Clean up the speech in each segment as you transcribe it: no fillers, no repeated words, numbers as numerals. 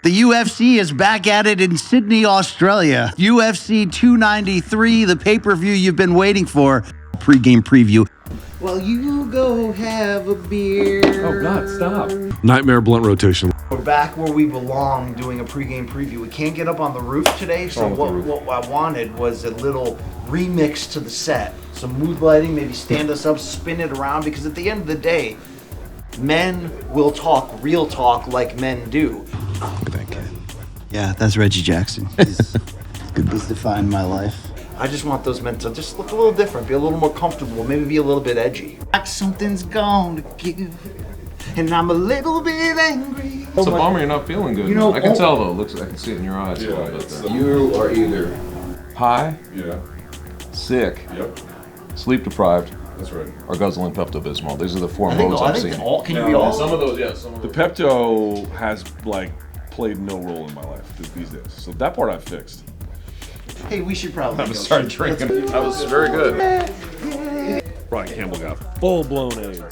The UFC is back at it in Sydney, Australia. UFC 293, the pay-per-view you've been waiting for. Pre-game preview. Well, you go have a beer. Oh, God, stop. Nightmare blunt rotation. We're back where we belong doing a pre-game preview. We can't get up on the roof today, so what I wanted was a little remix to the set. Some mood lighting, maybe stand us up, spin it around, because at the end of the day, men will talk real talk like men do. Look at that kid. Yeah, that's Reggie Jackson. He's defined my life. I just want those men to just look a little different, be a little more comfortable, maybe be a little bit edgy. Like something's gone to give, and I'm a little bit angry. It's a bummer you're not feeling good. You know, I can tell though. I can see it in your eyes. Yeah, you are either high, yeah, sick, yep, sleep deprived, that's right. or guzzling Pepto-Bismol. These are the four modes I've seen. Can you be all? Some of those, yeah. Some of The those. Pepto has played no role in my life these days, so that part I've fixed. Hey, we should probably go. Start drinking. That was very good. Brian Campbell got full-blown AIDS.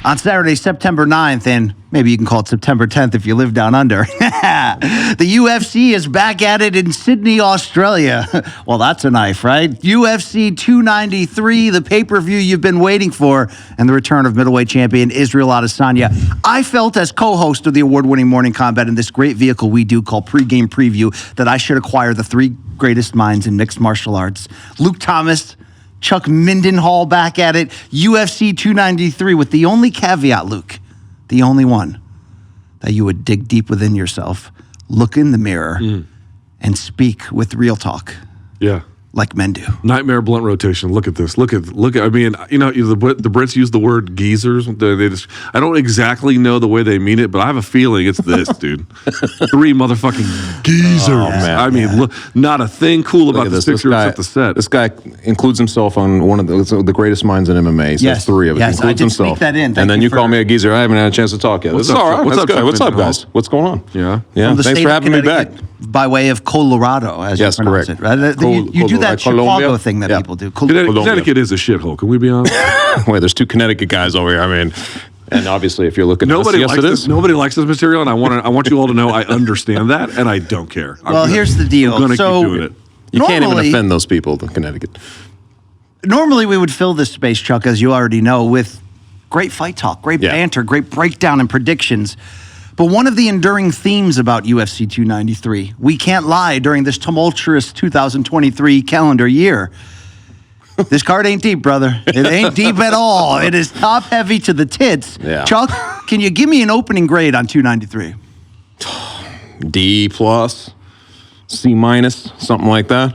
On Saturday, September 9th, and maybe you can call it September 10th if you live down under, the UFC is back at it in Sydney, Australia. Well, that's a knife, right? UFC 293, the pay-per-view you've been waiting for, and the return of middleweight champion Israel Adesanya. I felt as co-host of the award-winning Morning Kombat in this great vehicle we do called Pregame Preview that I should acquire the three greatest minds in mixed martial arts. Luke Thomas, Chuck Mindenhall back at it, UFC 293 with the only caveat, Luke, the only one, that you would dig deep within yourself, look in the mirror, and speak with real talk. Yeah. Like men do. Nightmare blunt rotation. Look at this. Look at. I mean, you know, the Brits use the word geezers. They just. I don't exactly know the way they mean it, but I have a feeling it's this, dude. Three motherfucking geezers. Oh, man. I mean, look, not a thing cool about the Sixers at the set. This guy includes himself on one of the greatest minds in MMA. He says three of it. Yes, I did sneak that in. And then you call me a geezer. I haven't had a chance to talk yet. What's This is up? all right. What's That's up, good. What's up, Chuck guys? What's going on? Yeah. Yeah. the Thanks state for of having me back. Connecticut, by way of Colorado, as you pronounce correct. it, right? You do that Chicago thing that people do. Connecticut is a shithole. Can we be honest? Wait, there's two Connecticut guys over here. I mean, and obviously, if you're looking at Nobody this, likes yes, it this. is. Nobody likes this material, and I want you all to know I understand that, and I don't care. Well, here's the deal. I'm gonna So, keep doing it. You can't even offend those people in Connecticut. Normally, we would fill this space, Chuck, as you already know, with great fight talk, great banter, great breakdown and predictions. But one of the enduring themes about UFC 293, we can't lie during this tumultuous 2023 calendar year. This card ain't deep, brother. It ain't deep at all. It is top heavy to the tits. Yeah. Chuck, can you give me an opening grade on 293? D plus, C minus, something like that.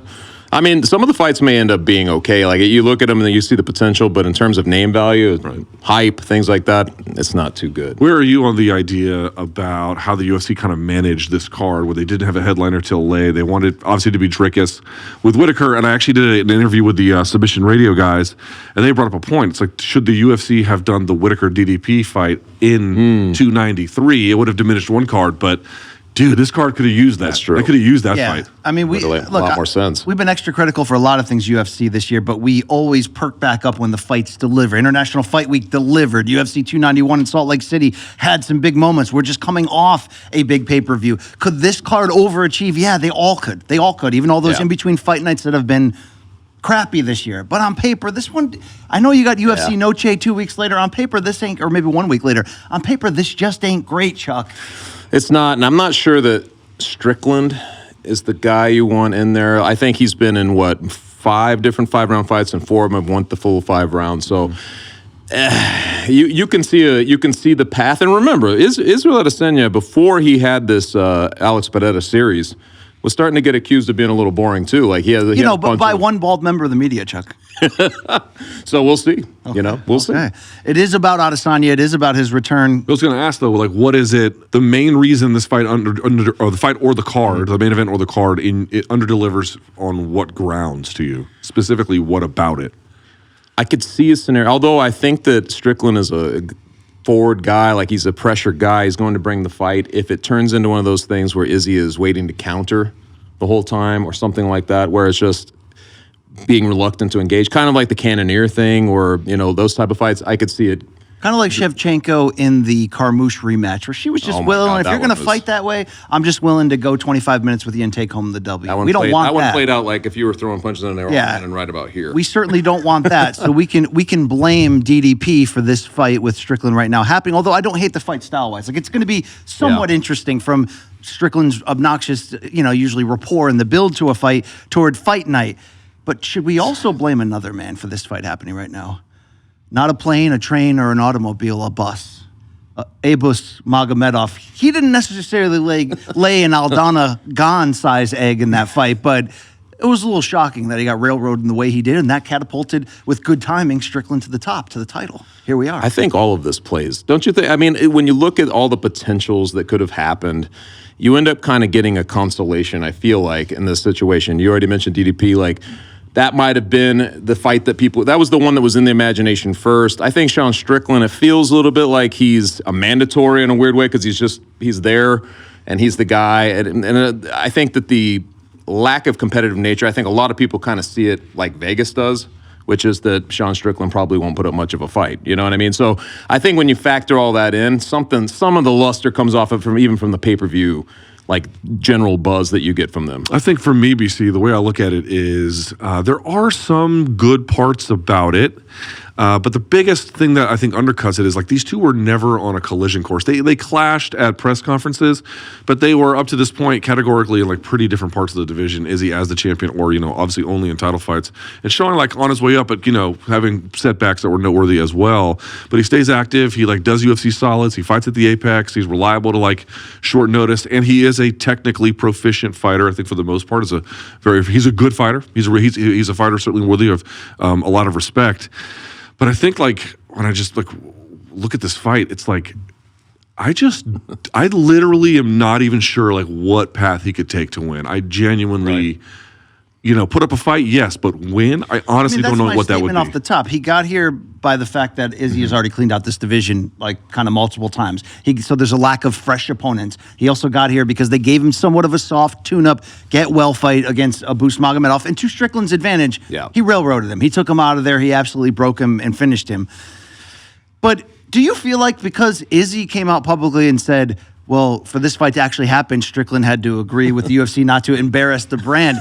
I mean, some of the fights may end up being okay. Like, you look at them and you see the potential, but in terms of name value, hype, things like that, it's not too good. Where are you on the idea about how the UFC kind of managed this card where they didn't have a headliner till late? They wanted, obviously, to be Drickus with Whitaker, and I actually did an interview with the Submission Radio guys, and they brought up a point. It's like, should the UFC have done the Whitaker-DDP fight in 293? It would have diminished one card, but... Dude, this card could have used that. That's true. They could have used that fight. I mean, Look, a lot more sense. We've been extra critical for a lot of things UFC this year, but we always perk back up when the fights deliver. International Fight Week delivered. UFC 291 in Salt Lake City had some big moments. We're just coming off a big pay-per-view. Could this card overachieve? Yeah, they all could. They all could. Even all those in-between fight nights that have been crappy this year. But on paper, this one, I know you got UFC Noche 2 weeks later. On paper, this ain't, or maybe 1 week later. On paper, this just ain't great, Chuck. It's not, and I'm not sure that Strickland is the guy you want in there. I think he's been in, 5 different 5-round fights, and 4 of them have won the full 5 rounds. So you can see the path. And remember, Israel Adesanya, before he had this Alex Pereira series, was starting to get accused of being a little boring too. Like but by one bald member of the media, Chuck. So we'll see. Okay. We'll see. It is about Adesanya. It is about his return. I was going to ask though, like, what is it? The main reason this fight or the fight or the card, the main event or the card, it underdelivers on what grounds to you? Specifically, what about it? I could see a scenario. Although I think that Strickland is a forward guy, like he's a pressure guy. He's going to bring the fight. If it turns into one of those things where Izzy is waiting to counter the whole time or something like that, where it's just being reluctant to engage, kind of like the Cannonier thing, or those type of fights. I could see it. Kind of like Shevchenko in the Carmouche rematch, where she was just willing, God, if you're going to fight that way, I'm just willing to go 25 minutes with you and take home the W. We don't want that. That one played out like if you were throwing punches and they were landing right about here. We certainly don't want that. So we can blame DDP for this fight with Strickland right now happening, although I don't hate the fight style-wise. Like, it's going to be somewhat interesting from Strickland's obnoxious, usually rapport and the build to a fight toward fight night. But should we also blame another man for this fight happening right now? Not a plane, a train, or an automobile, a bus. Abus Magomedov. He didn't necessarily lay an Aldana Gan-size egg in that fight, but it was a little shocking that he got railroaded in the way he did, and that catapulted, with good timing, Strickland to the top, to the title. Here we are. I think all of this plays. Don't you think? I mean, when you look at all the potentials that could have happened, you end up kind of getting a consolation, I feel like, in this situation. You already mentioned DDP, like, that might have been the fight that was the one that was in the imagination first. I think Sean Strickland, it feels a little bit like he's a mandatory in a weird way because he's there and he's the guy. And I think that the lack of competitive nature, I think a lot of people kind of see it like Vegas does, which is that Sean Strickland probably won't put up much of a fight. You know what I mean? So I think when you factor all that in, some of the luster comes off of even from the pay-per-view, like general buzz that you get from them. I think for me, BC, the way I look at it is there are some good parts about it. But the biggest thing that I think undercuts it is like these two were never on a collision course. They clashed at press conferences, but they were up to this point categorically in like pretty different parts of the division. Izzy as the champion, or obviously only in title fights, and Sean like on his way up, but having setbacks that were noteworthy as well. But he stays active. He like does UFC solids. He fights at the Apex. He's reliable to like short notice, and he is a technically proficient fighter. I think for the most part, he's a good fighter. He's a fighter certainly worthy of a lot of respect. But I think, like, when I just look at this fight, it's like I literally am not even sure like what path he could take to win. I genuinely, put up a fight, yes, but win, I honestly don't know what that would be. Off the top, he got here by the fact that Izzy has already cleaned out this division like kind of multiple times. So there's a lack of fresh opponents. He also got here because they gave him somewhat of a soft tune-up, get-well fight against Abus Magomedov. And to Strickland's advantage, he railroaded him. He took him out of there. He absolutely broke him and finished him. But do you feel like because Izzy came out publicly and said, well, for this fight to actually happen, Strickland had to agree with the UFC not to embarrass the brand.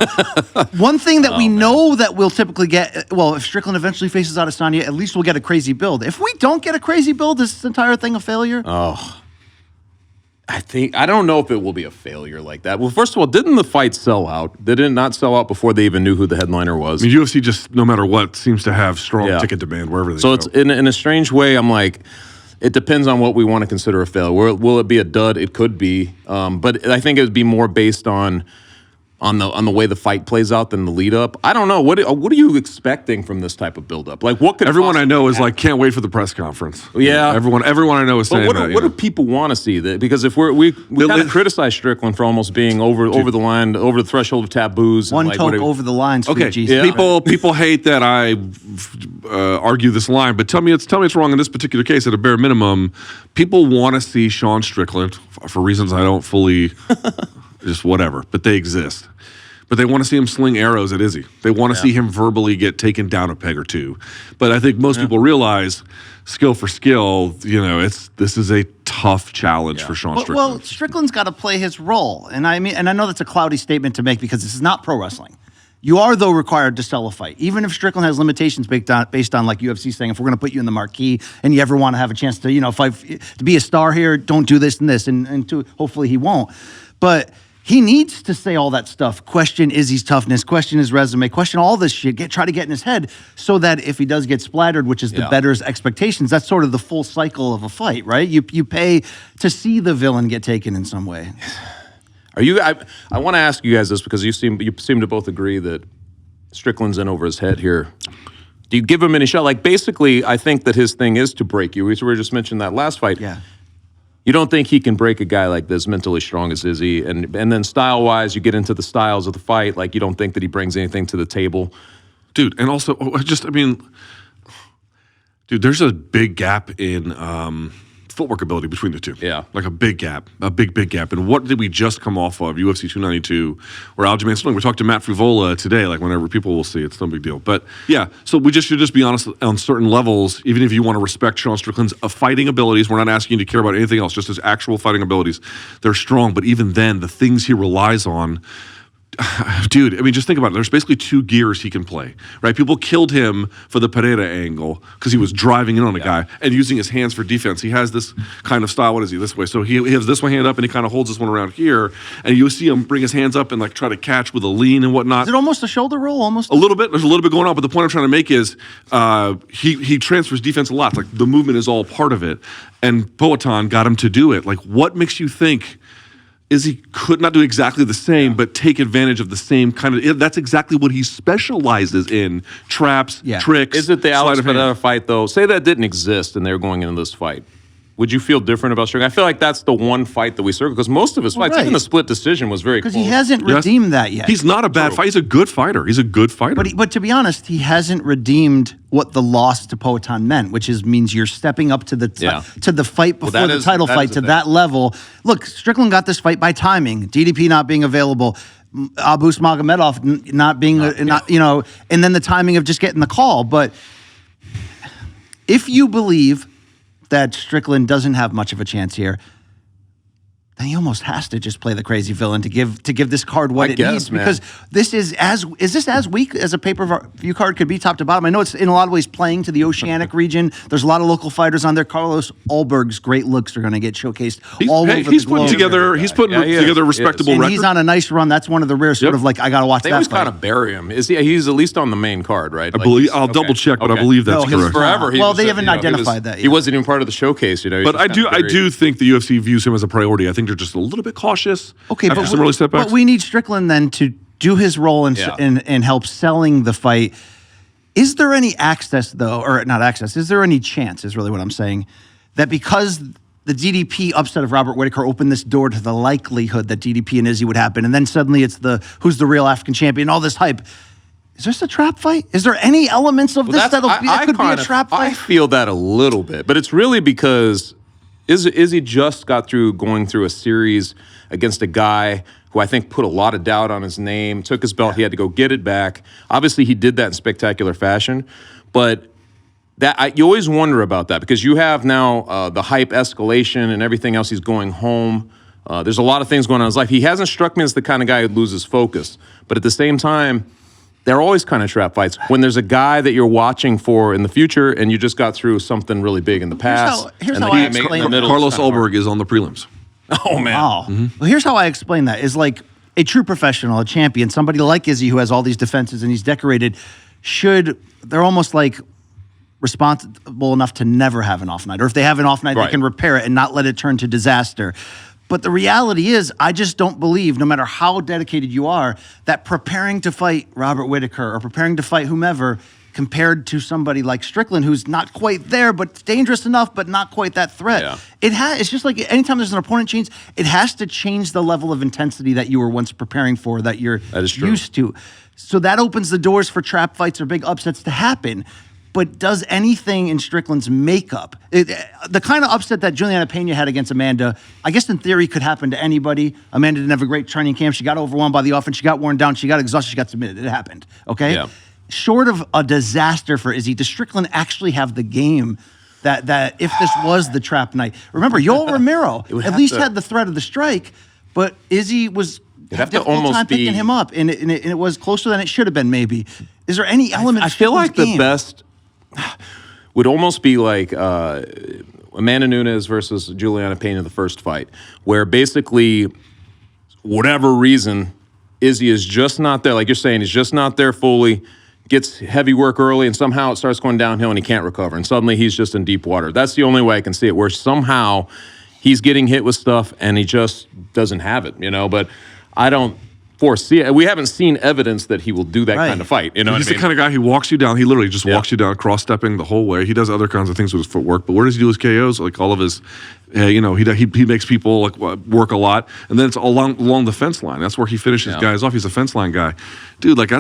One thing that we know that we'll typically get, well, if Strickland eventually faces Adesanya, at least we'll get a crazy build. If we don't get a crazy build, is this entire thing a failure? Oh, I don't know if it will be a failure like that. Well, first of all, didn't the fight sell out? Did it not sell out before they even knew who the headliner was? I mean, UFC just, no matter what, seems to have strong ticket demand wherever they go. So it's in a strange way, I'm like, it depends on what we want to consider a failure. Will it be a dud? It could be, but I think it would be more based on the way the fight plays out than the lead up. I don't know. What are you expecting from this type of build up? Like, what could everyone I know is like can't wait for the press conference. Yeah, everyone I know is saying that. What do people want to see? That because if we kind of criticize Strickland for almost being over the line, over the threshold of taboos. One toke over the line. Okay, people hate that I argue this line, but tell me it's wrong in this particular case. At a bare minimum, people want to see Sean Strickland for reasons I don't fully. Just whatever, but they exist. But they want to see him sling arrows at Izzy. They want to see him verbally get taken down a peg or two. But I think most people realize, skill for skill, this is a tough challenge for Sean Strickland. Well, Strickland's got to play his role, and I know that's a cloudy statement to make because this is not pro wrestling. You are, though, required to sell a fight. Even if Strickland has limitations based on like UFC saying, if we're going to put you in the marquee and you ever want to have a chance to, fight, to be a star here, don't do this and this, and hopefully he won't. But he needs to say all that stuff, question Izzy's toughness, question his resume, question all this shit, try to get in his head so that if he does get splattered, which is the bettor's expectations, that's sort of the full cycle of a fight, right? You pay to see the villain get taken in some way. I want to ask you guys this because you seem to both agree that Strickland's in over his head here. Do you give him any shot? Like, basically, I think that his thing is to break you. We were just mentioning that last fight. Yeah. You don't think he can break a guy like this, mentally strong as Izzy, and then style-wise, you get into the styles of the fight. Like, you don't think that he brings anything to the table, dude. And also, dude, there's a big gap in footwork ability between the two. Yeah. Like a big gap, a big gap. And what did we just come off of? UFC 292, where Aljamain Sterling, we talked to Matt Frivola today, like whenever people will see, it's no big deal. But yeah, so we should just be honest on certain levels, even if you want to respect Sean Strickland's fighting abilities, we're not asking you to care about anything else, just his actual fighting abilities. They're strong, but even then, the things he relies on, dude, I mean, just think about it. There's basically two gears he can play, right? People killed him for the Pereira angle because he was driving in on a guy and using his hands for defense. He has this kind of style. What is he? This way. So he has this one hand up and he kind of holds this one around here. And you see him bring his hands up and like try to catch with a lean and whatnot. Is it almost a shoulder roll? Almost a little bit. There's a little bit going on. But the point I'm trying to make is he transfers defense a lot. Like the movement is all part of it. And Poatan got him to do it. Like what makes you think he could not do exactly the same, but take advantage of the same kind of. That's exactly what he specializes in: traps, tricks. Is it the Alex Pereira fight though? Say that didn't exist and they were going into this fight. Would you feel different about Strickland? I feel like that's the one fight that we circle because most of his fights, even the split decision, was very close. Because he hasn't redeemed that yet. He's not a bad fighter. He's a good fighter. He's a good fighter. But to be honest, he hasn't redeemed what the loss to Poatan meant, which means you're stepping up to the fight before the title fight to that level. Look, Strickland got this fight by timing. DDP not being available. Abus Magomedov not being, and then the timing of just getting the call. But if you believe that Strickland doesn't have much of a chance here, then he almost has to just play the crazy villain to give this card what it needs. Because this is this as weak as a pay-per-view card could be top to bottom? I know it's in a lot of ways playing to the Oceanic region. There's a lot of local fighters on there. Carlos Ulberg's great looks are going to get showcased all over the globe. He's putting together a respectable record. And he's on a nice run. That's one of the rare sort of like, I got to watch that fight. They always kind of bury him. He's at least on the main card, right? I believe, I'll double check, but I believe that's correct. Forever. Well, they haven't identified that yet. He wasn't even part of the showcase, But I do think the UFC views him as a priority. I think they're just a little bit cautious. Okay, but some early setbacks. But we need Strickland then to do his role and help selling the fight. Is there any access though, or not access? Is there any chance? Is really what I'm saying, that because the DDP upset of Robert Whittaker opened this door to the likelihood that DDP and Izzy would happen, and then suddenly it's who's the real African champion? All this hype. Is this a trap fight? Is there any elements of this that could be a trap fight? I feel that a little bit, but it's really because Izzy just got through going through a series against a guy who I think put a lot of doubt on his name, took his belt, he had to go get it back. Obviously, he did that in spectacular fashion, but you always wonder about that because you have now the hype escalation and everything else. He's going home. There's a lot of things going on in his life. He hasn't struck me as the kind of guy who loses focus, but at the same time, they're always kind of trap fights when there's a guy that you're watching for in the future and you just got through something really big in the past. Here's how I explain it. Carlos Ulberg is on the prelims. Oh, man. Wow. Well, here's how I explain that. Is like a true professional, a champion, somebody like Izzy who has all these defenses and he's decorated, they're almost like responsible enough to never have an off night. Or if they have an off night, they can repair it and not let it turn to disaster. But the reality is, I just don't believe, no matter how dedicated you are, that preparing to fight Robert Whittaker or preparing to fight whomever, compared to somebody like Strickland, who's not quite there, but dangerous enough, but not quite that threat. Yeah. It's just like anytime there's an opponent change, it has to change the level of intensity that you were once preparing for, that you're used to. So that opens the doors for trap fights or big upsets to happen. But does anything in Strickland's makeup, the kind of upset that Juliana Pena had against Amanda, I guess in theory could happen to anybody. Amanda didn't have a great training camp. She got overwhelmed by the offense. She got worn down. She got exhausted. She got submitted. It happened. Okay? Yeah. Short of a disaster for Izzy, does Strickland actually have the game that if this was the trap night? Remember, Yoel Romero at least had the threat of the strike, but Izzy was had a difficult time picking him up, and it was closer than it should have been, maybe. Is there any element I feel like the best would almost be like Amanda Nunes versus Juliana Pena in the first fight, where basically, whatever reason, Izzy is just not there. Like you're saying, he's just not there fully, gets heavy work early, and somehow it starts going downhill and he can't recover. And suddenly he's just in deep water. That's the only way I can see it, where somehow he's getting hit with stuff and he just doesn't have it, But I don't foresee it. We haven't seen evidence that he will do that kind of fight. He's the kind of guy who walks you down. He literally just walks you down, cross-stepping the whole way. He does other kinds of things with his footwork, but where does he do his KOs? Like all of his, he makes people like work a lot, and then it's along the fence line. That's where he finishes guys off. He's a fence line guy, dude. Like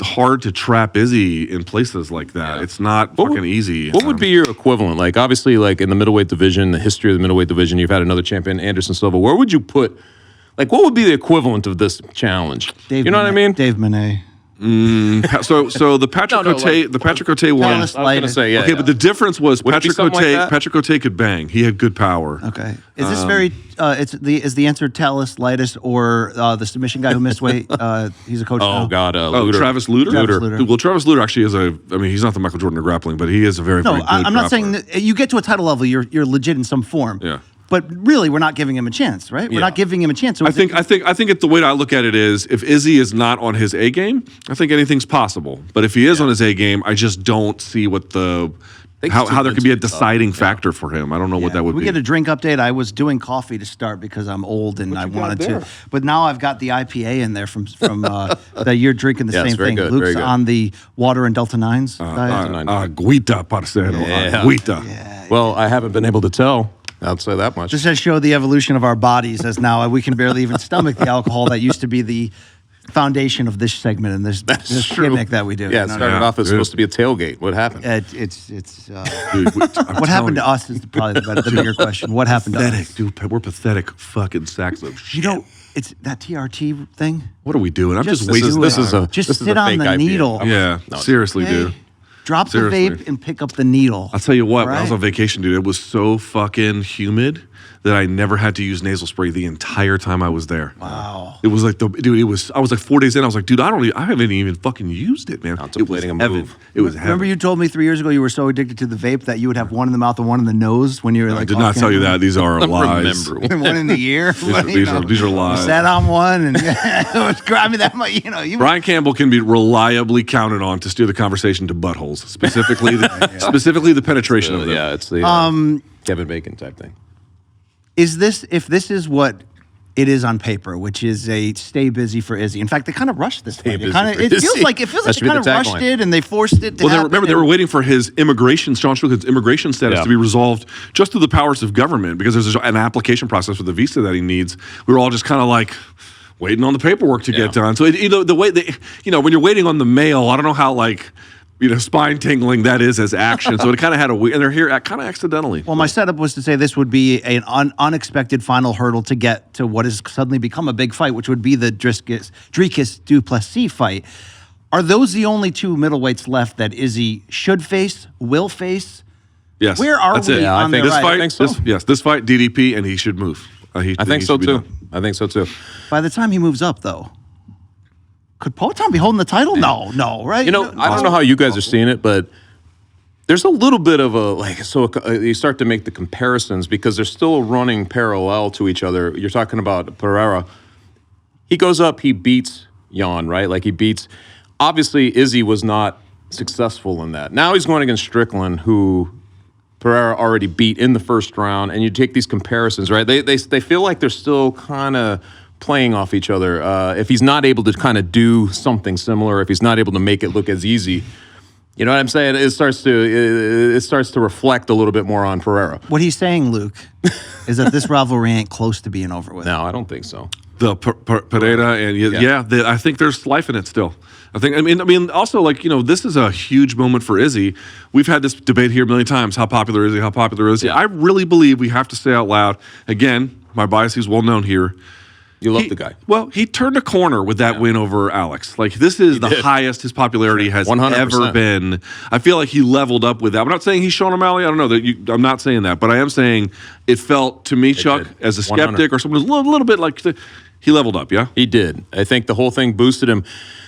hard to trap Izzy in places like that. It's not fucking easy. What would be your equivalent? Like, obviously, like in the middleweight division, the history of the middleweight division, you've had another champion, Anderson Silva. Where would you put, like, what would be the equivalent of this challenge? You know what I mean? Dave Monet. So the Patrick Cote one. Tell I us was going to say, yeah. Okay, yeah. but the difference was Would it be Patrick something like that? Cote could bang. He had good power. Okay. Is this very? Is the answer Talis Lightus or the submission guy who missed weight? He's a coach. Oh, now. God. Oh, Travis Luter? Travis Luter. Well, Travis Luter actually is he's not the Michael Jordan of grappling, but he is a very, No, very good I'm not grappler. saying that you get to a title level, you're legit in some form. Yeah. But really, we're not giving him a chance, right? We're Yeah. not giving him a chance. So I think the way I look at it is if Izzy is not on his A game, I think anything's possible. But if he is on his A game, I just don't see what how there could be a deciding factor for him. I don't know what that would we be. get a drink update. I was doing coffee to start because I'm old and I wanted to. But now I've got the IPA in there from that you're drinking the Yeah, it's same very thing. good, Luke's very good. on the water and Delta 9s diet. Guita, parcero. Yeah. Guita. Well, I haven't been able to tell. I'll say that much. This has showed the evolution of our bodies as now we can barely even stomach the alcohol that used to be the foundation of this segment and this gimmick that we do. Yeah, it started off as supposed to be a tailgate. What happened? Dude, what happened to us is probably the bigger question. What happened to us? Pathetic, dude. We're pathetic fucking sacks of shit. You know, it's that TRT thing. What are we doing? I'm just Just wasting This is a Just this is sit a on fake the IPA. needle. Yeah, No, seriously, Okay? dude. Drop Seriously. the vape and pick up the needle. I'll tell you what, when I was Right? on vacation, dude, it was so fucking humid that I never had to use nasal spray the entire time I was there. Wow. It was like I was like 4 days in, I was like, dude, I haven't even fucking used it, man. It was Contemplating a heaven. move. It was heaven. Remember you told me 3 years ago you were so addicted to the vape that you would have one in the mouth and one in the nose when you were like. I did not tell you that. These are lies. Remember. One in the ear. These are lies. Sat on one and it was. I mean that might you. Brian Campbell can be reliably counted on to steer the conversation to buttholes, specifically the penetration of them. Yeah, it's the Kevin Bacon type thing. If this is what it is on paper, which is a stay busy for Izzy. In fact, they kind of rushed this thing. busy It for feels Izzy. like That they should be kind of the rushed tagline. it and they forced it to Well, happen. remember, they were waiting for his Sean Strickland's immigration status Yeah. to be resolved just through the powers of government because there's an application process for the visa that he needs. We were all just kind of like waiting on the paperwork to get done. So, the way when you're waiting on the mail, I don't know how spine tingling that is as action. So it kind of had and they're here kind of accidentally. Well, my setup was to say this would be an unexpected final hurdle to get to what has suddenly become a big fight, which would be the Dricus Duplessis fight. Are those the only two middleweights left that Izzy should face, will face? Yes. Where are That's we it. Yeah, I on think- the This right? fight, think so. this fight, DDP, and he should move. I think so too. I think so too. By the time he moves up, though, could Poatan be holding the title? No, right? You know, I don't know how you guys are seeing it, but there's a little bit of you start to make the comparisons because they're still running parallel to each other. You're talking about Pereira. He goes up, he beats Jan, right? Obviously, Izzy was not successful in that. Now he's going against Strickland, who Pereira already beat in the first round, and you take these comparisons, right? They feel like they're still kind of playing off each other. If he's not able to kind of do something similar, if he's not able to make it look as easy, you know what I'm saying? It starts to reflect a little bit more on Pereira. What he's saying, Luke, is that this rivalry ain't close to being over with. No, I don't think so. The Pereira and I think there's life in it still. I mean, also this is a huge moment for Izzy. We've had this debate here a million times. How popular is he? How popular is he? Yeah. I really believe we have to say out loud. Again, my bias is well known here. You love the guy. Well, he turned a corner with that win over Alex. This is the highest his popularity has 100%. ever been. I feel like he leveled up with that. I'm not saying he's Sean O'Malley. I don't know. I'm not saying that. But I am saying it felt to me, Chuck, did. as a 100. skeptic or someone who's a little bit he leveled up, yeah? He did. I think the whole thing boosted him.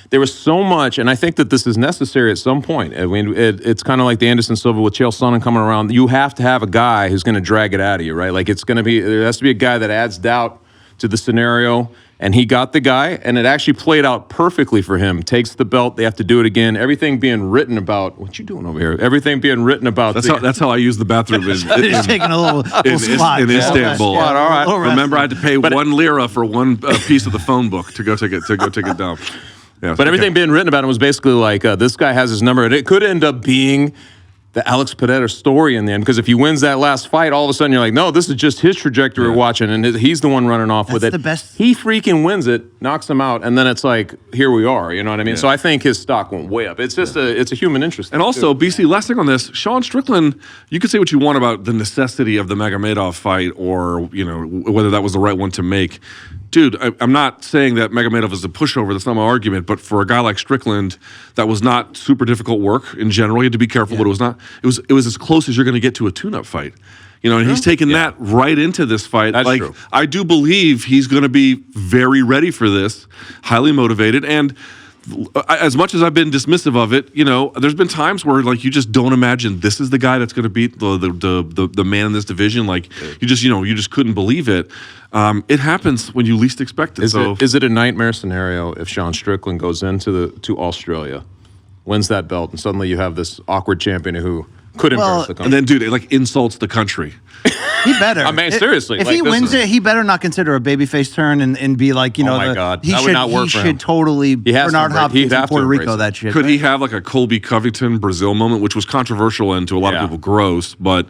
There was so much, and I think that this is necessary at some point. I mean, it's kind of like the Anderson Silva with Chael Sonnen coming around. You have to have a guy who's going to drag it out of you, right? There has to be a guy that adds doubt to the scenario. And he got the guy, and it actually played out perfectly for him. Takes the belt, they have to do it again. Everything being written about, what you doing over here? Everything being written about. That's how I use the bathroom He's taking a little squat. in Istanbul. Squat, all right. Remember, I had to pay 1 lira for one piece of the phone book to go take it down. Yeah, But everything being written about him was basically like, this guy has his number, and it could end up being the Alex Pereira story in the end, because if he wins that last fight, all of a sudden you're like, no, this is just his trajectory we're watching, and he's the one running off with it. The best. He freaking wins it, knocks him out, and then it's like, here we are. You know what I mean? So I think his stock went way up. It's just it's a human interest. And also, BC, last thing on this, Sean Strickland, you can say what you want about the necessity of the Magomedov fight, or whether that was the right one to make. Dude, I'm not saying that Magomedov is a pushover. That's not my argument. But for a guy like Strickland, that was not super difficult work in general. You had to be careful, but it was not. It was as close as you're going to get to a tune-up fight. And he's taken that right into this fight. That's true. I do believe he's going to be very ready for this, highly motivated, and as much as I've been dismissive of it, there's been times where you just don't imagine this is the guy that's going to beat the man in this division. You just couldn't believe it. It happens when you least expect it. Is it a nightmare scenario if Sean Strickland goes into Australia, wins that belt, and suddenly you have this awkward champion who could embarrass the country, and then it insults the country? He better. I mean, seriously. If he wins it, he better not consider a babyface turn and be like, oh my God, he that would not work he for should him. totally Bernard Hopkins in Puerto Rico that shit. Could he have a Colby Covington Brazil moment, which was controversial and to a lot of people gross, but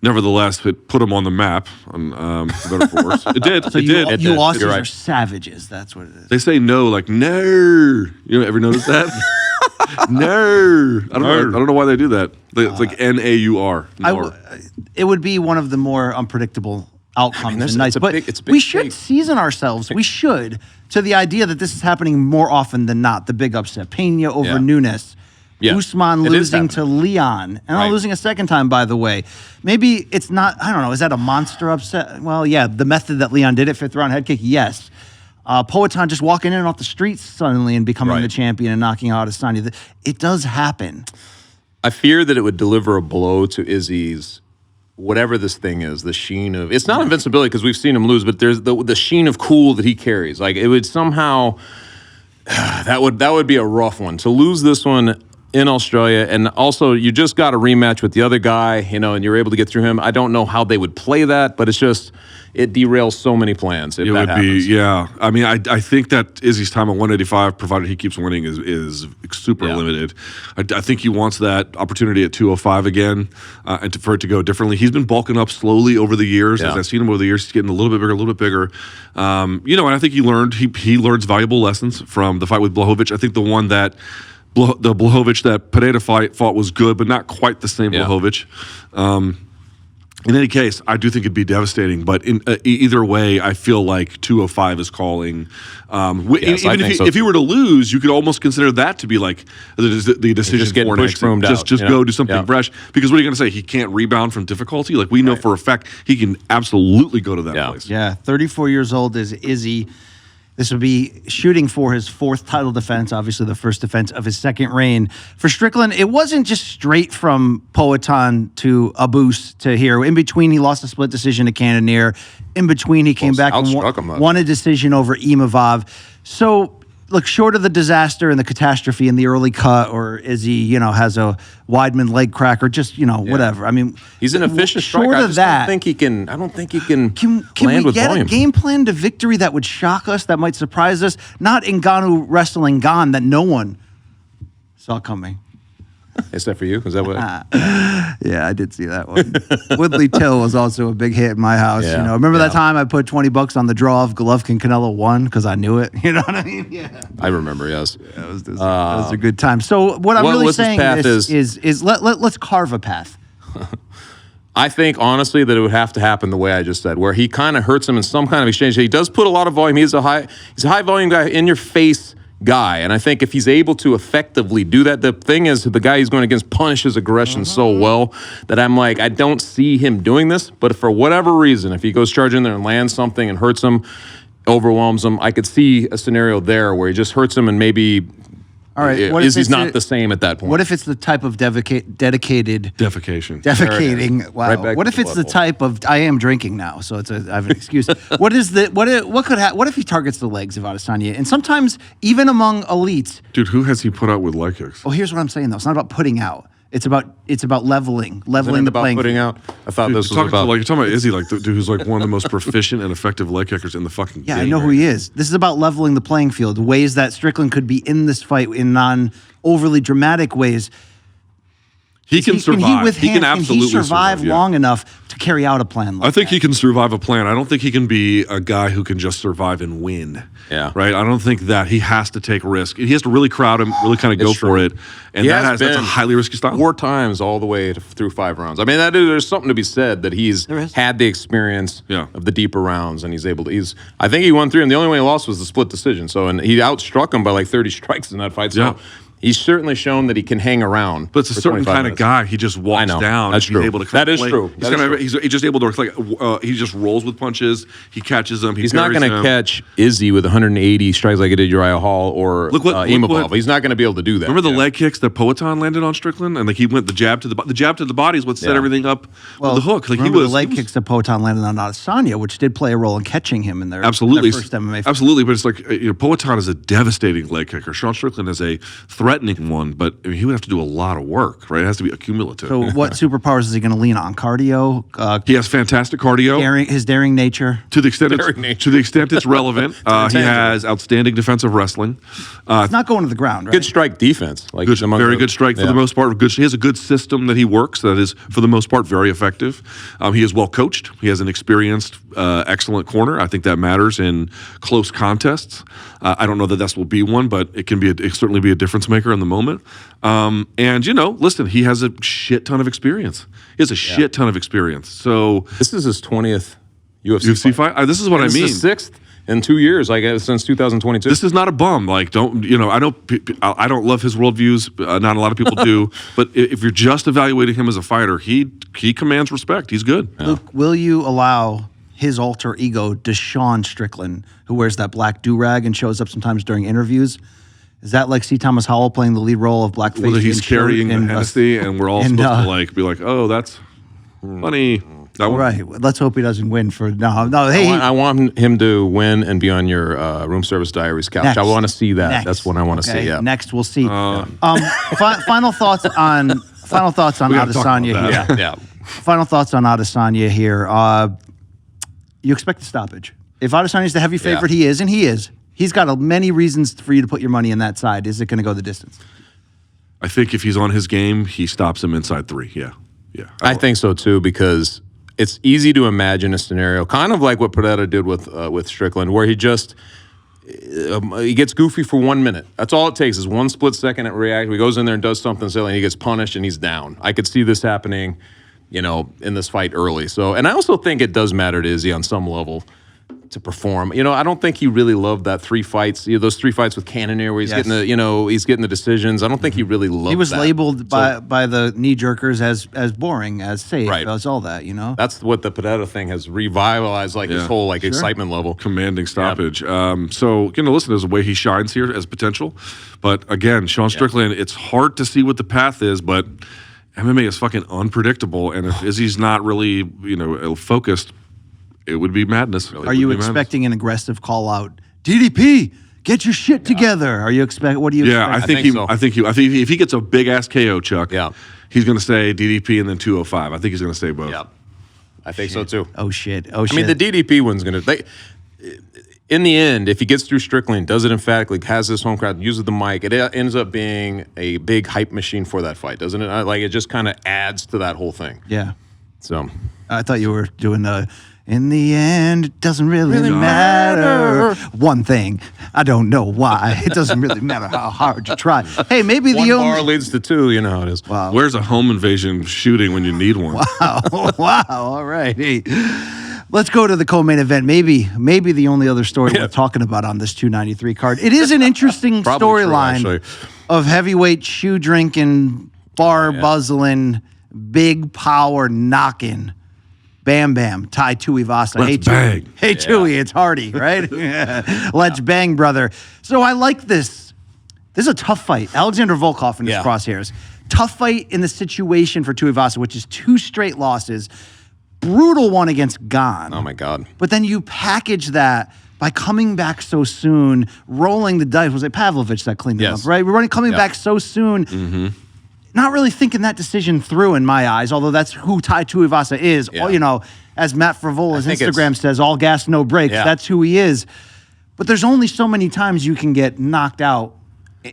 nevertheless, it put him on the map, for better or for worse. It did. So it did. You Aussies right. are savages. That's what it is. They say no, no. You ever notice that? No. I don't know why they do that. It's like N-A-U-R. It would be one of the more unpredictable outcomes and nights. But it's a big we should stake. season ourselves. We should to the idea that this is happening more often than not. The big upset. Pena over Nunes. Yeah. Usman It is losing to happening. Leon. And Right. losing a second time, by the way. Maybe it's not, I don't know, is that a monster upset? Well, yeah, the method that Leon did it, 5th round head kick, yes. Poatan just walking in off the streets suddenly and becoming the champion and knocking out Adesanya. It does happen. I fear that it would deliver a blow to Izzy's, whatever this thing is, the sheen of, it's not invincibility because we've seen him lose, but there's the sheen of cool that he carries. It would somehow, that would be a rough one. To lose this one in Australia, and also you just got a rematch with the other guy, and you're able to get through him. I don't know how they would play that, but it's just, it derails so many plans if that happens. I mean, I think that Izzy's time at 185, provided he keeps winning, is super limited. I think he wants that opportunity at 205 again, and for it to go differently. He's been bulking up slowly over the years. As I've seen him over the years, he's getting a little bit bigger. And I think he learns valuable lessons from the fight with Blachowicz. I think the one that the Blachowicz that Pereira fought was good, but not quite the same Blachowicz. In any case, I do think it'd be devastating. But in either way, I feel like 205 is calling. Even if he were to lose, you could almost consider that to be like the decision just get for pushed next. Just out, go do something fresh. Because what are you going to say? He can't rebound from difficulty? We know for a fact he can absolutely go to that place. Yeah, 34 years old is Izzy. This would be shooting for his 4th title defense, obviously the first defense of his 2nd reign. For Strickland, it wasn't just straight from Poatan to Abus to here. In between, he lost a split decision to Cannonier. In between, he came back and won a decision over Imavov. So, look, short of the disaster and the catastrophe in the early cut, or Izzy, has a Weidman leg crack, or just, whatever. I mean, he's an efficient striker. Short of that, I don't think he can Can land we with get volume. a game plan to victory that would shock us, that might surprise us? Not Ngannou wrestling Gone that no one saw coming. Is that for you? Is that what? Yeah, I did see that one. Woodley Till was also a big hit in my house. Yeah, Remember that time I put $20 on the draw of Golovkin Canelo 1 because I knew it? You know what I mean? Yeah. I remember, yes. That was a good time. So what I'm really saying is let's carve a path. I think, honestly, that it would have to happen the way I just said, where he kind of hurts him in some kind of exchange. He does put a lot of volume. He's a high volume guy, in your face guy. And I think if he's able to effectively do that, the thing is, the guy he's going against punishes aggression so well that I'm like, I don't see him doing this. But for whatever reason, if he goes charging there and lands something and hurts him, overwhelms him, I could see a scenario there where he just hurts him and maybe All right. Izzy's not the same at that point. What if it's the type of dedicated Defecation. defecating? Wow. Right back What to if the it's the level. type of I am drinking now, so I have an excuse. What if he targets the legs of Adesanya? And sometimes even among elites. Dude, who has he put out with leg kicks? Well, here's what I'm saying though. It's not about putting out. It's about leveling Isn't it the about playing. putting out? I thought Dude, this was you're about. talking about Izzy, like the dude who's like one of the most proficient and effective leg kickers in the fucking game. Yeah, I know who he is. This is about leveling the playing field. Ways that Strickland could be in this fight in non-overly dramatic ways. He can survive. He can absolutely survive long enough to carry out a plan like I think that? he can survive a plan. I don't think he can be a guy who can just survive and win. Yeah. Right? I don't think that. He has to take risk. He has to really crowd him, really kind of go for it. And that's a highly risky style. 4 times all the way through 5 rounds. I mean, there's something to be said that he's had the experience of the deeper rounds, and he's able to. I think he won 3, and the only way he lost was the split decision. So, and he outstruck him by like 30 strikes in that fight. So he's certainly shown that he can hang around. But it's a certain kind of guy. He just walks down. That's true. Able to that is true. He's just able to he just rolls with punches. He catches them. He's not going to catch Izzy with 180 strikes like he did Uriah Hall or Imavov. He's not going to be able to do that. Remember the leg kicks that Poatan landed on Strickland, and like he went the jab to the body is what set everything up with the hook. Like remember the leg kicks that Poatan landed on Adesanya, which did play a role in catching him in their first MMA fight. Absolutely. But it's like Poatan is a devastating leg kicker. Sean Strickland is a threatening one, but he would have to do a lot of work, right? It has to be accumulative. So what superpowers is he going to lean on? Cardio? He has fantastic cardio. His daring nature. To the extent it's relevant. He has outstanding defensive wrestling. It's not going to the ground, right? Good strike defense. Like very good strike for the most part. He has a good system that he works that is, for the most part, very effective. He is well coached. He has an experienced, excellent corner. I think that matters in close contests. I don't know that this will be one, but it can certainly be a difference maker in the moment. And listen, he has a shit ton of experience. He has a shit ton of experience. So this is his 20th UFC fight. This is what I mean. This is 6th in 2 years, I guess, since 2022. This is not a bum. Like, I don't love his worldviews. Not a lot of people do. But if you're just evaluating him as a fighter, he commands respect. He's good. Yeah. Luke, will you allow his alter ego, Deshaun Strickland, who wears that black do-rag and shows up sometimes during interviews? Is that like C. Thomas Howell playing the lead role of blackface? Well, he's carrying the Hennessy, and we're all supposed to be like, oh, that's funny. Right. Let's hope he doesn't win for no. Hey, I want him to win and be on your room service diaries couch. Next. I want to see that. Next. That's what I want to see. Yeah. Next, we'll see. Final thoughts on Adesanya here. Yeah. Final thoughts on Adesanya here. You expect a stoppage. If Adesanya is the heavy favorite, he is, and he is. He's got many reasons for you to put your money in that side. Is it going to go the distance? I think if he's on his game, he stops him inside 3. Yeah. I think so too, because it's easy to imagine a scenario, kind of like what Pereira did with Strickland, where he just he gets goofy for 1 minute. That's all it takes is 1 split second at react. He goes in there and does something silly, and he gets punished, and he's down. I could see this happening, in this fight early. So, and I also think it does matter to Izzy on some level to perform. I don't think he really loved that 3 fights. Those 3 fights with Cannonier where he's getting he's getting the decisions. I don't think he really loved that. He was labeled by the knee jerkers as boring, as safe, as all that, That's what the Pereira thing has revitalized, his whole excitement level. Commanding stoppage. So, listen, there's a way he shines here as potential. But again, Sean Strickland, it's hard to see what the path is, but MMA is fucking unpredictable. And if Izzy's not really, focused, it would be madness. Are you expecting an aggressive call out? DDP, get your shit together. Are you expect? What do you? Yeah, expect? I think if he gets a big ass KO, Chuck, he's going to say DDP and then 205. I think he's going to say both. Yeah, I think so too. Oh shit. I mean, the DDP one's going to. In the end, if he gets through Strickland, does it emphatically, has this home crowd, uses the mic, it ends up being a big hype machine for that fight, doesn't it? It just kind of adds to that whole thing. Yeah. So I thought you were doing the. In the end, it doesn't really matter. One thing, I don't know why. It doesn't really matter how hard you try. Hey, maybe one bar leads to 2. You know how it is. Wow. Where's a home invasion shooting when you need one? Wow. All right. Hey, let's go to the co-main event. Maybe the only other story we're talking about on this 293 card. It is an interesting storyline of heavyweight shoe drinking, bar buzzling, big power knocking. Bam Bam, Tai Tuivasa. Let's bang. Hey, Tui, it's Hardy, right? Let's bang, brother. So I like this. This is a tough fight. Alexander Volkov in his crosshairs. Tough fight in the situation for Tuivasa, which is 2 straight losses. Brutal one against Gan. Oh, my God. But then you package that by coming back so soon, rolling the dice. Was it Pavlovich that cleaned it up, right? We're coming back so soon. Mm-hmm. Not really thinking that decision through in my eyes, although that's who Tai Tuivasa is. Yeah. As Matt Fravola's Instagram says, all gas, no brakes. Yeah. That's who he is. But there's only so many times you can get knocked out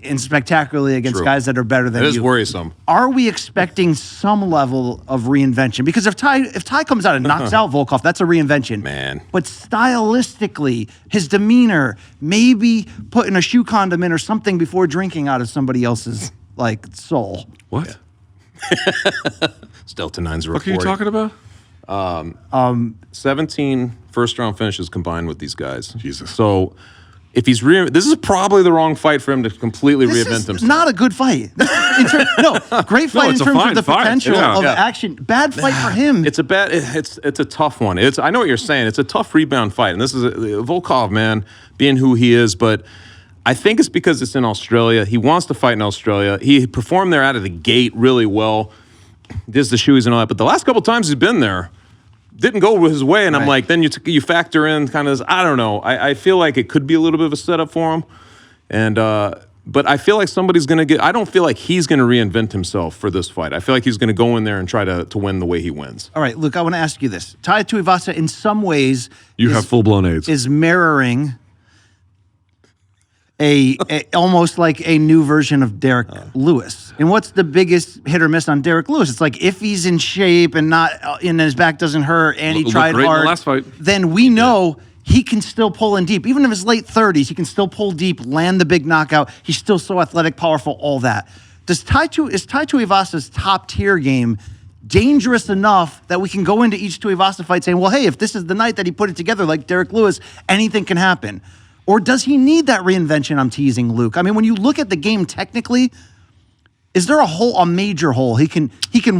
and spectacularly against True. guys that are better than It is you. worrisome. Are we expecting some level of reinvention? Because if Tai comes out and knocks out Volkov, that's a reinvention. Man. But stylistically, his demeanor, maybe putting a shoe condom in or something before drinking out of somebody else's like soul. What? It's Delta 9's What are you talking about? 17 first-round finishes combined with these guys. Jesus. So if he's this is probably the wrong fight for him to completely This reinvent is himself. not a good fight. Great fight it's in a terms fine of the fight. potential Yeah. of Yeah. action. Bad fight for him. It's a tough one. I know what you're saying. It's a tough rebound fight, and this is Volkov, man, being who he is. But I think it's because it's in Australia. He wants to fight in Australia. He performed there out of the gate really well. Does the shoes and all that. But the last couple times he's been there, didn't go his way. And I'm Right. like, then you factor in kind of, I don't know. I feel like it could be a little bit of a setup for him. And but I feel like somebody's going to get. I don't feel like he's going to reinvent himself for this fight. I feel like he's going to go in there and try to win the way he wins. All right, Luke, I want to ask you this. Tai Tuivasa, in some ways, You have full-blown AIDS. is mirroring a almost like a new version of Derek Lewis. And what's the biggest hit or miss on Derek Lewis? It's like if he's in shape and not and his back doesn't hurt and he Looked tried great in the hard, last fight. then we know he can still pull in deep. Even in his late 30s, he can still pull deep, land the big knockout. He's still so athletic, powerful, all that. Is Tai Tuivasa's top tier game dangerous enough that we can go into each Tuivasa fight saying, well, hey, if this is the night that he put it together like Derek Lewis, anything can happen? Or does he need that reinvention I'm teasing, Luke? I mean, when you look at the game technically, is there a major hole he can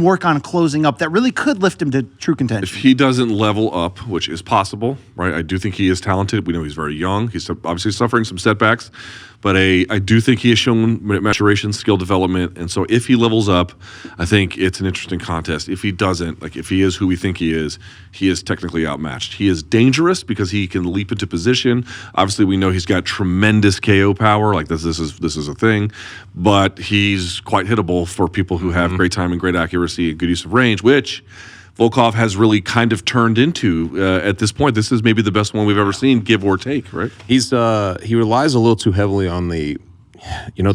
work on closing up that really could lift him to true If contention? he doesn't level up, which is possible, right? I do think he is talented. We know he's very young. He's obviously suffering some setbacks, but I do think he has shown maturation, skill development, and so if he levels up, I think it's an interesting contest. If he doesn't, like if he is who we think he is technically outmatched. He is dangerous because he can leap into position. Obviously, we know he's got tremendous KO power. Like this is a thing, but he's quite hittable for people who have great timing, great accuracy, and good use of range, which Volkov has really kind of turned into at this point. This is maybe the best one we've ever seen, give or take, right? He relies a little too heavily on the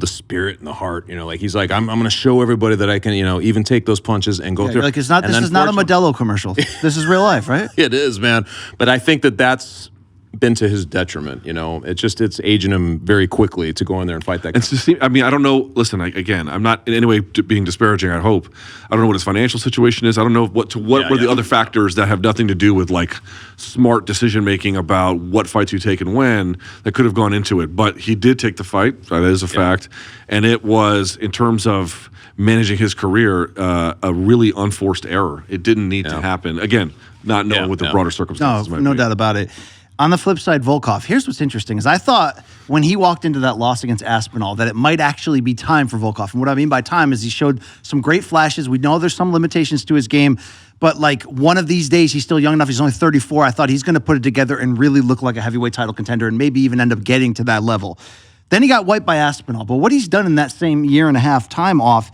spirit and the heart. Like he's like, I'm going to show everybody that I can, even take those punches and go through. Like this is not a Modelo commercial. This is real life, right? It is, man. But I think that's been to his detriment. It's aging him very quickly to go in there and fight that guy. I don't know. Listen, I'm not in any way being disparaging. I hope. I don't know what his financial situation is. I don't know what were the other factors that have nothing to do with like smart decision making about what fights you take and when that could have gone into it. But he did take the fight. That is a fact, and it was in terms of managing his career a really unforced error. It didn't need to happen. Again, not knowing what the broader circumstances might No be. doubt about it. On the flip side, Volkov, here's what's interesting is I thought when he walked into that loss against Aspinall that it might actually be time for Volkov. And what I mean by time is he showed some great flashes. We know there's some limitations to his game, but like one of these days, he's still young enough. He's only 34. I thought he's going to put it together and really look like a heavyweight title contender and maybe even end up getting to that level. Then he got wiped by Aspinall. But what he's done in that same year and a half time off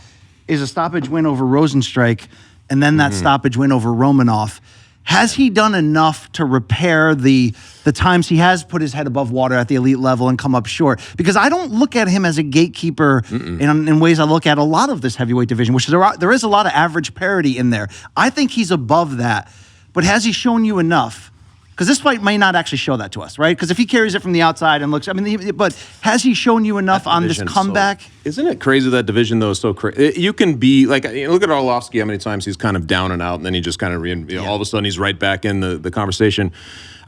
is a stoppage win over Rosenstrike and then that stoppage win over Romanov. Has he done enough to repair the times he has put his head above water at the elite level and come up short? Because I don't look at him as a gatekeeper in ways I look at a lot of this heavyweight division, which there is a lot of average parity in there. I think he's above that. But has he shown you enough? Because this fight may not actually show that to us, right? Because if he carries it from the outside and looks, but has he shown you enough on this comeback? Isn't it crazy that division though is so crazy? You can be like, look at Arlovsky. How many times he's kind of down and out, and then he just kind of all of a sudden he's right back in the conversation.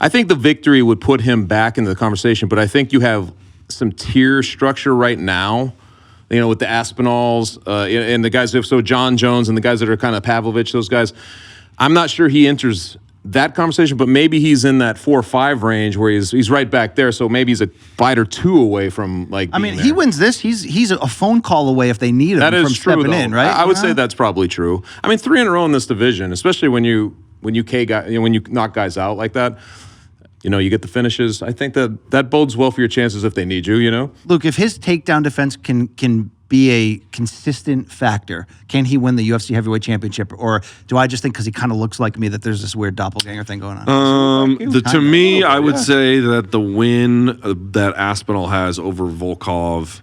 I think the victory would put him back into the conversation, but I think you have some tier structure right now. With the Aspinalls and the guys. So John Jones and the guys that are kind of Pavlovich, those guys. I'm not sure he enters that conversation, but maybe he's in that 4 or 5 range where he's right back there. So maybe he's a fight or two away from like. He wins this. He's a phone call away if they need him from stepping in, right? I would say that's probably true. 3 in a row in this division, especially when you knock guys out like that. You get the finishes. I think that bodes well for your chances if they need you. Luke, if his takedown defense can be a consistent factor, can he win the UFC heavyweight championship? Or do I just think because he kind of looks like me that there's this weird doppelganger thing going on? To me, I would say that the win that Aspinall has over Volkov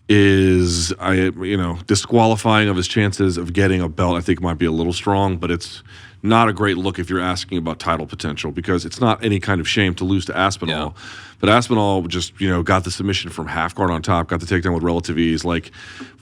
is disqualifying of his chances of getting a belt. I think might be a little strong, but it's not a great look if you're asking about title potential, because it's not any kind of shame to lose to Aspinall. Yeah. But Aspinall just, got the submission from half guard on top, got the takedown with relative ease. Like,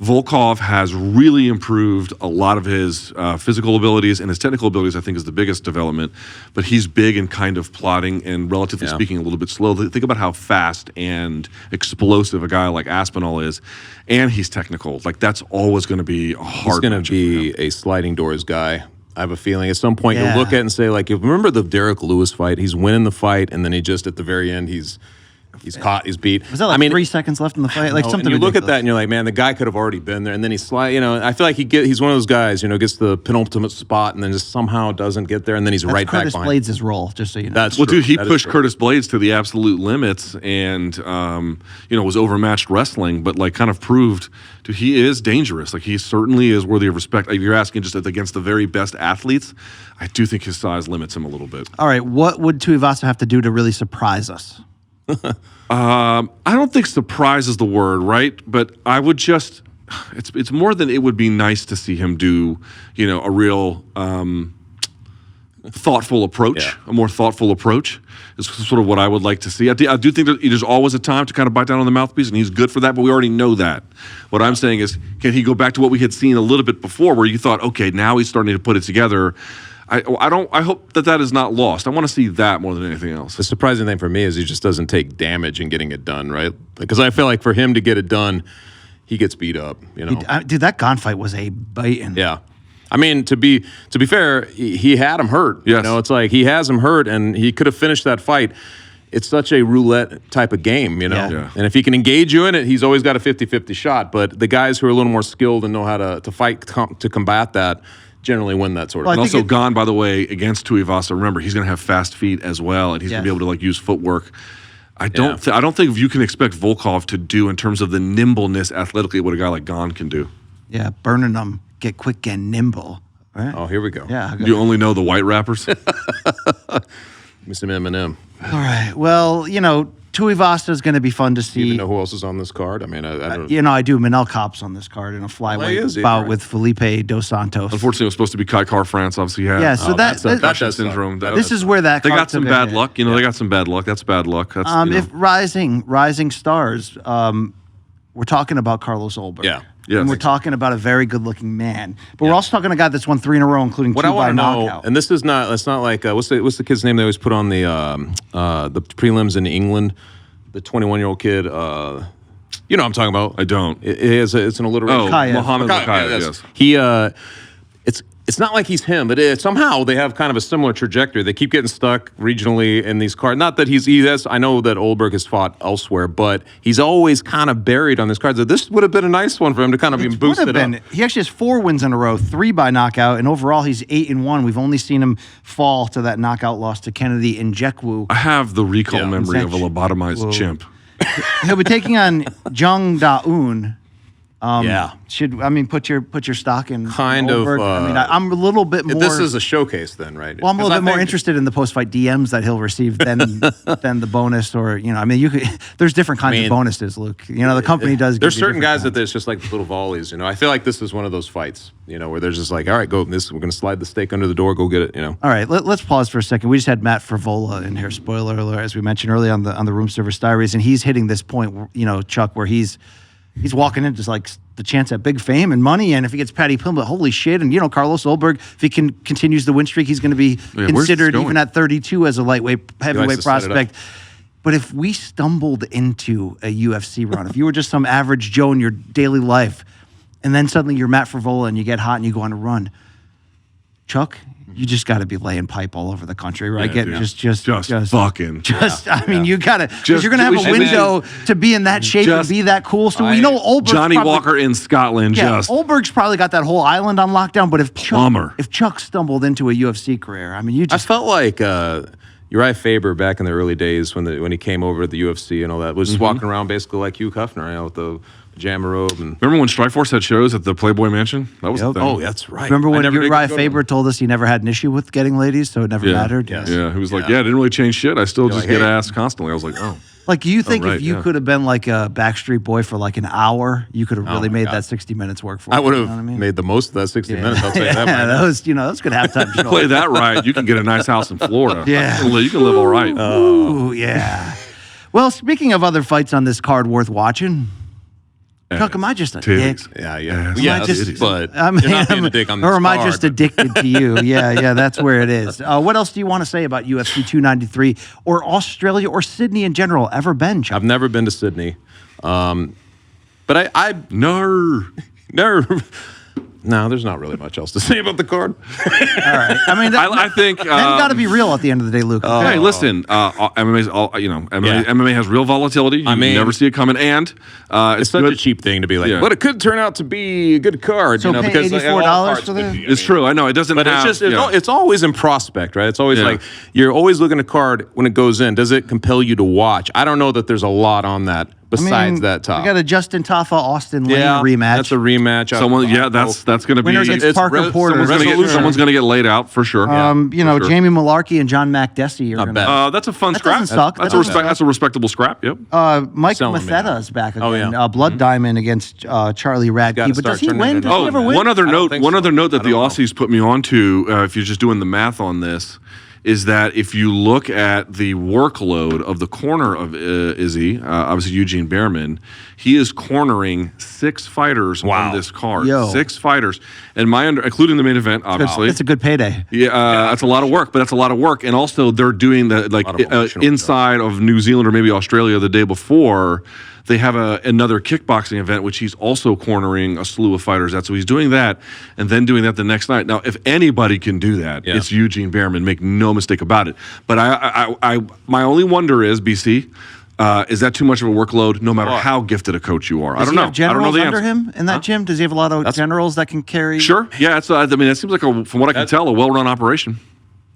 Volkov has really improved a lot of his physical abilities, and his technical abilities, I think, is the biggest development. But he's big and kind of plodding and, relatively speaking, a little bit slow. Think about how fast and explosive a guy like Aspinall is, and he's technical. Like, that's always going to be a hard. He's going to be a sliding doors guy. I have a feeling at some point you'll look at it and say, like, you remember the Derek Lewis fight? He's winning the fight, and then he just at the very end he's caught, he's beat. Was that like 3 seconds left in the fight? Like something. And you look at that and you're like, man, the guy could have already been there, and then he slide. I feel like he's one of those guys, gets the penultimate spot and then just somehow doesn't get there, and then he's right back behind. Curtis Blades' role, just so you know. That's well, true. dude, he That is pushed true. Curtis Blades to the absolute limits, and was overmatched wrestling, but like kind of proved, dude, he is dangerous. Like, he certainly is worthy of respect. If you're asking just against the very best athletes, I do think his size limits him a little bit. All right, what would Tuivasa have to do to really surprise us? I don't think surprise is the word, right? But I would just, it's more than it would be nice to see him do, a real thoughtful approach, a more thoughtful approach is sort of what I would like to see. I do think that there's always a time to kind of bite down on the mouthpiece, and he's good for that, but we already know that. What I'm saying is, can he go back to what we had seen a little bit before, where you thought, okay, now he's starting to put it together. I hope that is not lost. I want to see that more than anything else. The surprising thing for me is he just doesn't take damage in getting it done, right? Because I feel like for him to get it done, he gets beat up. Dude, that Gon fight was a biting. Yeah. I mean, to be fair, he had him hurt. Yes. It's like he has him hurt, and he could have finished that fight. It's such a roulette type of game, Yeah. And if he can engage you in it, he's always got a 50-50 shot. But the guys who are a little more skilled and know how to fight to combat that generally win that sort of And thing. also, Gon, by the way, against Tuivasa, remember, he's going to have fast feet as well, and he's going to be able to use footwork. I don't think you can expect Volkov to do in terms of the nimbleness athletically what a guy like Gon can do. Yeah, burning them, get quick and nimble. Right? Oh, here we go. Yeah. You only know the white rappers? Mr. Eminem. All right. Well, Tuivasa is going to be fun to see. You know who else is on this card? I mean, I don't I do. Manel Kopp's on this card in a flyweight bout right? with Felipe Dos Santos. Unfortunately, it was supposed to be Kai Car France. Obviously, yeah. Yeah, so that does syndrome. this is where that They card got some took a bad hit. luck. They got some bad luck. That's bad luck. That's, If rising stars, we're talking about Carlos Ulberg. Yeah. Yeah, and we're thanks. talking about a very good-looking man. But we're also talking about a guy that's won 3 in a row, including What 2 I by want to know, knockout. and this is not. It's not like what's the kid's name they always put on the prelims in England, the 21-year-old kid. You know what I'm talking about. I don't. It's an alliteration. Oh, Makayev. Muhammad Makayev, Yes. yes. He it's not like he's him, but somehow they have kind of a similar trajectory. They keep getting stuck regionally in these cards. Not that he has. I know that Ulberg has fought elsewhere, but he's always kind of buried on these cards. So this would have been a nice one for him to kind of be boosted up. He actually has 4 wins in a row, 3 by knockout, and overall he's 8-1. We've only seen him fall to that knockout loss to Kennedy Njekwu. I have the recall Yeah. memory of a lobotomized Whoa. chimp. He'll be taking on Jung Da-un. Yeah. Put your stock in Kind of, Ulberg. I'm a little bit more. This is a showcase, then, right? Well, I'm a 'Cause little I bit more think- interested in the post-fight DMs that he'll receive than the bonus, or you could. There's different kinds of bonuses, Luke. The company does. There's give you certain different guys that kinds. there's just like little volleys. I feel like this is one of those fights. Where there's just like, all right, go. We're going to slide the steak under the door. Go get it. All right, let's pause for a second. We just had Matt Frivola in here. Spoiler alert, as we mentioned earlier on the Room Service Diaries, and he's hitting this point, Chuck, where he's walking in just like the chance at big fame and money, and if he gets Patty Pimblett, holy shit! And Carlos Ulberg, if he continues the win streak, he's going to be where's this considered going? even at 32 as a heavyweight to set it up. prospect. But if we stumbled into a UFC run, if you were just some average Joe in your daily life, and then suddenly you're Matt Frivola and you get hot and you go on a run, Chuck, you just got to be laying pipe all over the country, right? Yeah, dude. Just fucking. you got to, because Just- you're going to have we a should- window to be in that shape Just- and be that cool. So we know Ulberg. Johnny Walker in Scotland, Yeah, just Ulberg's probably got that whole island on lockdown. But if Plumber. Chuck stumbled into a UFC career, you I just felt like Uriah Faber back in the early days when he came over to the UFC and all that was just walking around basically like Hugh Hefner, with the pajama robe and. remember when Strikeforce had shows at the Playboy Mansion? That was the Yep. thing. Oh, that's right. remember when I never did Uriah go to Faber one. told us he never had an issue with getting ladies, so it never mattered. Yes. Yeah, he was like, yeah, it didn't really change shit. I still just like, get hey. asked constantly. I was like, oh. Like, you think right, if you yeah. could have been like a Backstreet Boy for like an hour, you could have really my made God. that 60 minutes work for you? I would you have know what I mean? made the most of that 60 minutes. I'll tell you that. Yeah, right now. those good halftime shows. Play that right, you can get a nice house in Florida. Yeah. You can live all right. Ooh, yeah. Well, speaking of other fights on this card worth watching, Chuck, am I just a dick? Titties. Yeah. Am I Yes, just- but I you're not being a dick on this or am I card, just but- addicted to you? Yeah, that's where it is. What else do you want to say about UFC 293 or Australia or Sydney in general? Ever been, Chuck? I've never been to Sydney. But I No. no, there's not really much else to say about the card. All right. I mean, I think. then got to be real at the end of the day, Luke. Hey, listen. MMA's all MMA, Yeah. MMA has real volatility. You mean- never see it coming, and It's such good. a cheap thing to be like, Yeah. but it could turn out to be a good card, So pay because like, all $84 cards for could that? be. It's true. I know it doesn't. But have, it's just it's always in prospect, right? It's always Yeah. like you're always looking at a card when it goes in. Does it compel you to watch? I don't know that there's a lot on that besides that top. I got a Justin Taffa Austin Lane rematch. That's a rematch. someone. Yeah, that's going to be. Winner gets it's Parker Porter. Someone's going to get laid out for sure. Jamie Malarkey and John McDessie are going bad. to. That's a fun That scrap. doesn't suck. That's That a doesn't That's a respectable scrap. Yep. Mike Selling me Matheta is back again. Oh, yeah. Blood Diamond against Charlie Radke. gotta But does start he turning win? it Does he into- ever win? One other I don't note. think One so. other note that I the don't know. Aussies put me onto, if you're just doing the math on this, is that if you look at the workload of the corner of Izzy, obviously Eugene Behrman, he is cornering 6 fighters on this card. Yo. 6 fighters, and including the main event, obviously. It's a good payday. Yeah, that's a lot of work, but that's a lot of work. And also, they're doing the of emotional inside of New Zealand or maybe Australia the day before. They have another kickboxing event, which he's also cornering a slew of fighters at. So he's doing that and then doing that the next night. Now, if anybody can do that, it's Eugene Behrman. Make no mistake about it. But my only wonder is, BC, is that too much of a workload? No matter how gifted a coach you are, I don't know. Does he have I don't know generals the under answer. him in that gym? Does he have a lot of generals that can carry? Sure. Yeah. It's. I mean, it seems like from what I can tell, a well-run operation.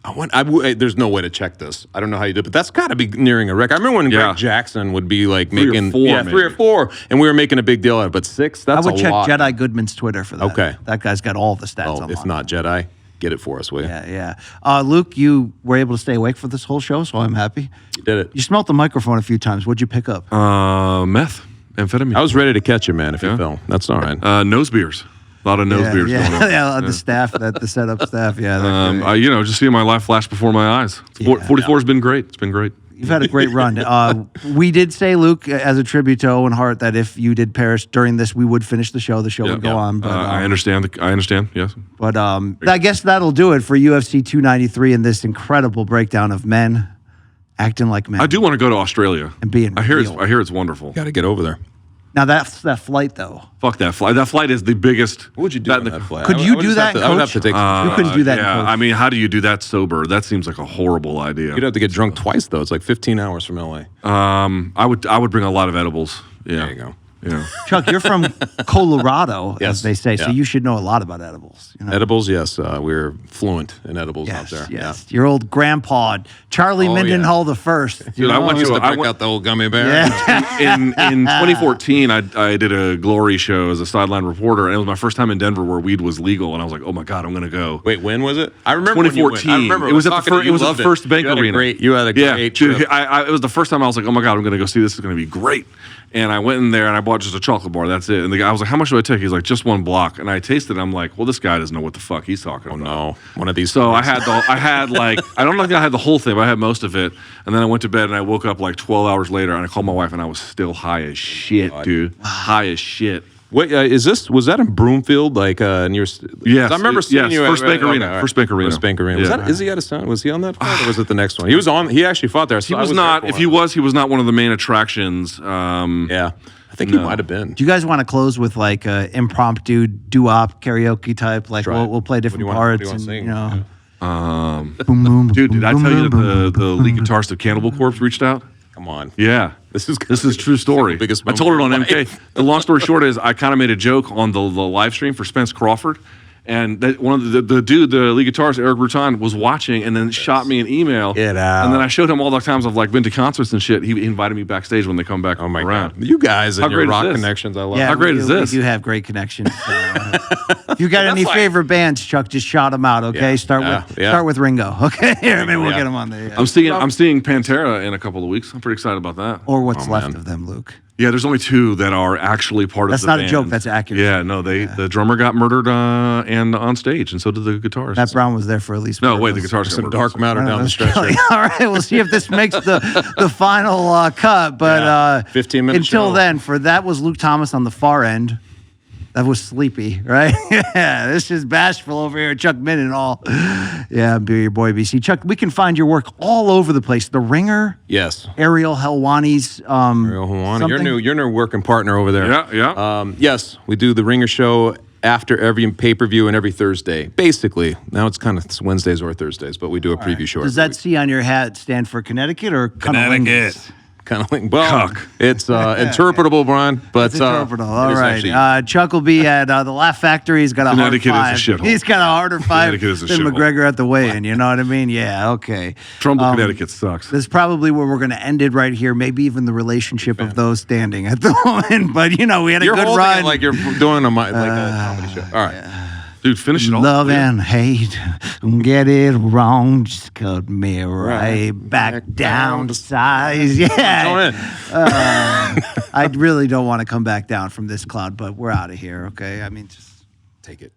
There's no way to check this. I don't know how you do it, but that's got to be nearing a record. I remember when Greg Jackson would be like 3 or making 4, 3 or 4, and we were making a big deal out of it. But 6, that's I would a check lot. Jedi Goodman's Twitter for that. Okay. That guy's got all the stats Well, on if not Jedi, get it for us, will you? Yeah. Luke, you were able to stay awake for this whole show, so I'm happy. You did it. You smelt the microphone a few times. What'd you pick up? Meth, amphetamine. I was ready to catch you, man, if you fell. That's all right. Nose beers. A lot of nose beers going on. Yeah, the staff, the setup staff. Yeah, Just seeing my life flash before my eyes. 44 has been great. It's been great. you've had a great run. We did say, Luke, as a tribute to Owen Hart, that if you did perish during this, we would finish the show. The show would go on. But I understand. I understand. Yes. But I guess that'll do it for UFC 293 and this incredible breakdown of men acting like men. I do want to go to Australia And being I hear real. it's wonderful. Got to get over there. Now that's that flight though. Fuck that flight. That flight is the biggest. What would you do on that flight? Could you do that, I would have to Coach? take some You couldn't do that, Yeah, Coach. I mean, how do you do that sober? That seems like a horrible idea. You'd have to get drunk twice, though. It's like 15 hours from LA. I would bring a lot of edibles. Yeah. There you go. Yeah. Chuck, you're from Colorado, Yes, as they say, so yeah. you should know a lot about edibles. You know? Edibles, yes. We're fluent in edibles Yes, out there. yes. Your old grandpa, Charlie Oh, yeah. Mendenhall the first. Dude, I went Used to to break out the old gummy bear. Yeah. in 2014, I did a Glory show as a sideline reporter, and it was my first time in Denver where weed was legal, and I was like, oh my god, I'm gonna go. Wait, when was it? I remember when you went. 2014. I remember It was at the talking to fir- you, it was at loved the first bank You had a arena. You had a great dude, trip. it was the first time I was like, oh my god, I'm gonna go see this. It's gonna be great. And I went in there and I bought just a chocolate bar. That's it. And the guy I was like, how much do I take? He's like, just 1 block. And I tasted it. I'm like, well, this guy doesn't know what the fuck he's talking about. No, one of these. So I had I don't think I had the whole thing, but I had most of it. And then I went to bed and I woke up like 12 hours later and I called my wife and I was still high as shit, dude. High as shit. Wait, was that in Broomfield? Like near? Yes, I remember seeing yes, you First at Bank Arena. all right. First Bank Arena. First Bank Arena. Was Yeah. that Izzy Adesanya? Was he on that fight, or was it the next one? He was on. He actually fought there. So He I was there not. for If him. he was not one of the main attractions. Yeah, I think he might have been. Do you guys want to close with like a impromptu doo-wop karaoke type? Like Try it. we'll play different What parts do you and wanna sing? you know. Dude, Dude, did I tell you that the lead guitarist of Cannibal Corpse reached out? Come on. Yeah. This is true story. biggest I told it on moment of my MK. The long story short is I kind of made a joke on the live stream for Spence Crawford. And that one of the dude, the lead guitarist, Eric Bruton, was watching and then shot me an email. Get out. And then I showed him all the times I've like been to concerts and shit. He invited me backstage when they come back Oh my around. god, you guys How and your great is rock this? connections, I love. Yeah, How great we is do- this? We do have great connections. If you got any like- favorite bands, Chuck, just shout them out. Okay, Yeah. start with Ringo. Okay, maybe we'll get him on there. I'm seeing Pantera in a couple of weeks. I'm pretty excited about that. Or what's Oh, left man. of them, Luke. Yeah, there's only 2 that are actually part That's of the not band. a joke. That's accurate. Yeah, no, the drummer got murdered and on stage, and so did the guitarist. Matt Brown was there for at least. No, four wait, the months. guitarist got Some murdered. dark matter down the stretch. All right, we'll see if this makes the final cut. But 15-minute until show. then, that was Luke Thomas on the far end. That was sleepy, right? Yeah, this is bashful over here, Chuck Mindenhall. Yeah, be your boy, BC. Chuck, we can find your work all over the place. The Ringer, Yes. Ariel Helwani's. Ariel Hawani, your new working partner over there. Yeah. Yes, we do the Ringer show after every pay-per-view and every Thursday. Basically, now it's Wednesdays or Thursdays, but we do a preview show. Does that C on your hat stand for Connecticut or Cunnilingus? Kind of like, well, it's interpretable, Brian, but It's interpretable. All it is right. actually- Chuck will be at the Laugh Factory. He's got a hard Connecticut five. is a shithole. He's got a harder five Connecticut is a than shithole. McGregor at the weigh-in. You know what I mean? Yeah. Okay. Trumbull, Connecticut sucks. This is probably where we're going to end it right here. Maybe even the relationship of those standing at the moment. But we had a You're good holding run. it like you're doing a comedy show. All right. Dude, finish it all. Love Yeah. and hate, don't get it wrong. Just cut me right back down to size. Yeah. Go in. I really don't want to come back down from this cloud, but we're out of here. Okay. I mean, just Take it.